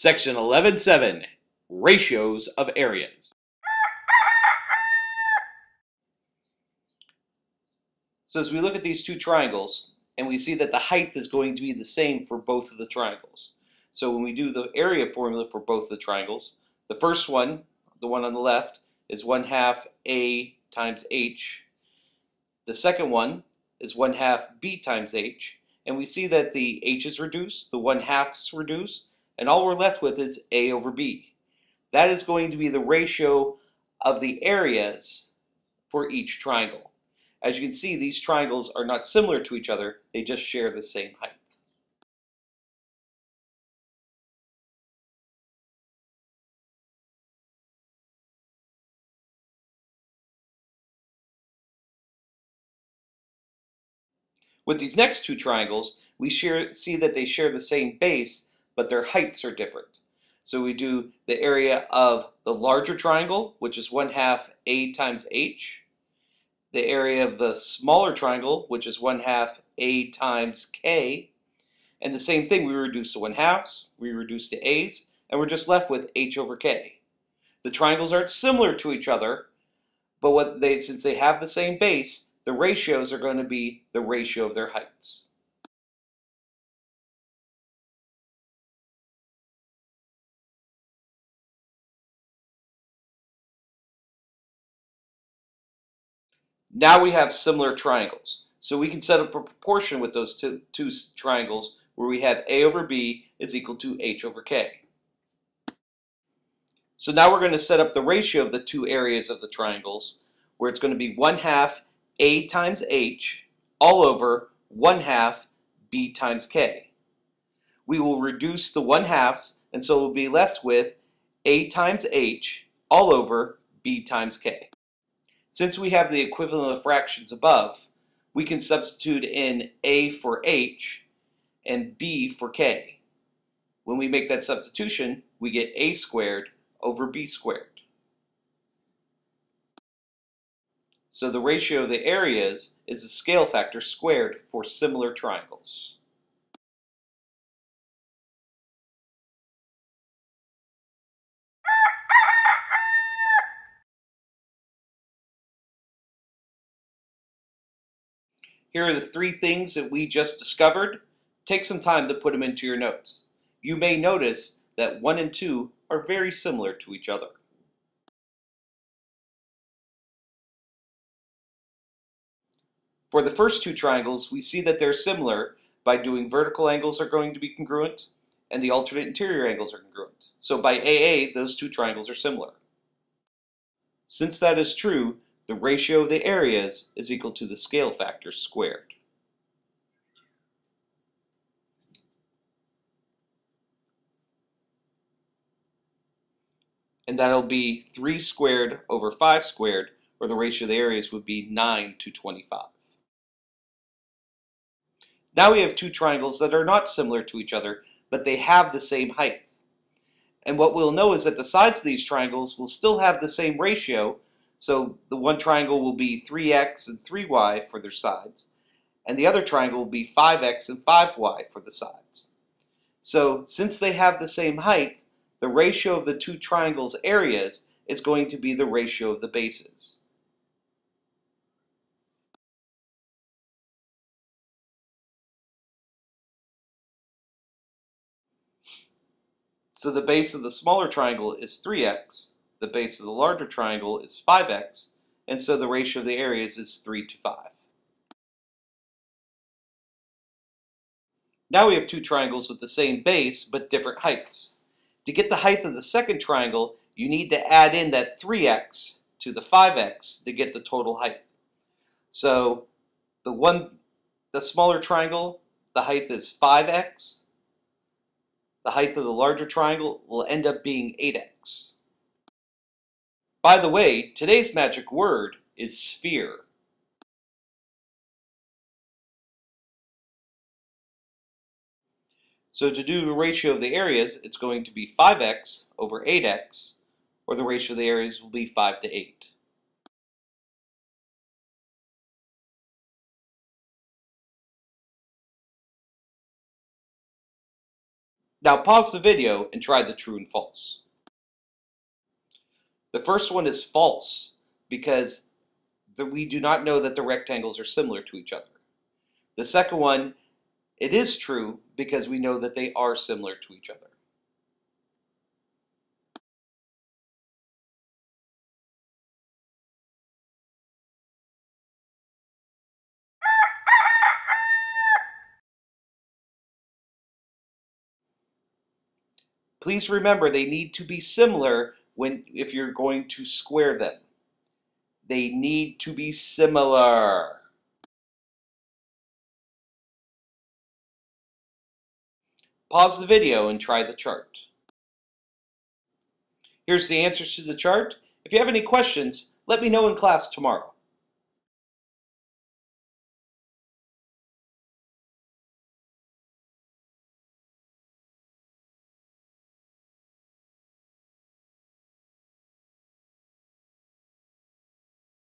Section 11.7, Ratios of Areas. So as we look at these two triangles, and we see that the height is going to be the same for both of the triangles. So when we do the area formula for both of the triangles, the first one, the one on the left, is 1/2 A times H. The second one is 1/2 B times H. And we see that the H is reduced, the 1/2's reduced, and all we're left with is A over B. That is going to be the ratio of the areas for each triangle. As you can see, these triangles are not similar to each other, they just share the same height. With these next two triangles, we see that they share the same base, but their heights are different. So we do the area of the larger triangle, which is 1/2 A times H. The area of the smaller triangle, which is 1/2 A times K. And the same thing, we reduce to 1/2s, we reduce to A's, and we're just left with H over K. The triangles aren't similar to each other, but since they have the same base, the ratios are going to be the ratio of their heights. Now we have similar triangles. So we can set up a proportion with those two triangles where we have A over B is equal to H over K. So now we're going to set up the ratio of the two areas of the triangles where it's going to be 1/2 A times H all over 1/2 B times K. We will reduce the 1/2s, and so we'll be left with A times H all over B times K. Since we have the equivalent of fractions above, we can substitute in A for H and B for K. When we make that substitution, we get A squared over B squared. So the ratio of the areas is the scale factor squared for similar triangles. Here are the three things that we just discovered. Take some time to put them into your notes. You may notice that 1 and 2 are very similar to each other. For the first two triangles, we see that they're similar by doing vertical angles are going to be congruent and the alternate interior angles are congruent. So by AA, those two triangles are similar. Since that is true, the ratio of the areas is equal to the scale factor squared. And that'll be 3 squared over 5 squared, or the ratio of the areas would be 9 to 25. Now we have two triangles that are not similar to each other, but they have the same height. And what we'll know is that the sides of these triangles will still have the same ratio, so the one triangle will be 3x and 3y for their sides, and the other triangle will be 5x and 5y for the sides. So since they have the same height, the ratio of the two triangles' areas is going to be the ratio of the bases. So the base of the smaller triangle is 3x, the base of the larger triangle is 5x, and so the ratio of the areas is 3 to 5. Now we have two triangles with the same base but different heights. To get the height of the second triangle, you need to add in that 3x to the 5x to get the total height. So the smaller triangle, the height is 5x. The height of the larger triangle will end up being 8x. By the way, today's magic word is sphere. So to do the ratio of the areas, it's going to be 5x over 8x, or the ratio of the areas will be 5 to 8. Now pause the video and try the true and false. The first one is false because we do not know that the rectangles are similar to each other. The second one, it is true because we know that they are similar to each other. Please remember they need to be similar if you're going to square them. They need to be similar. Pause the video and try the chart. Here's the answers to the chart. If you have any questions, let me know in class tomorrow.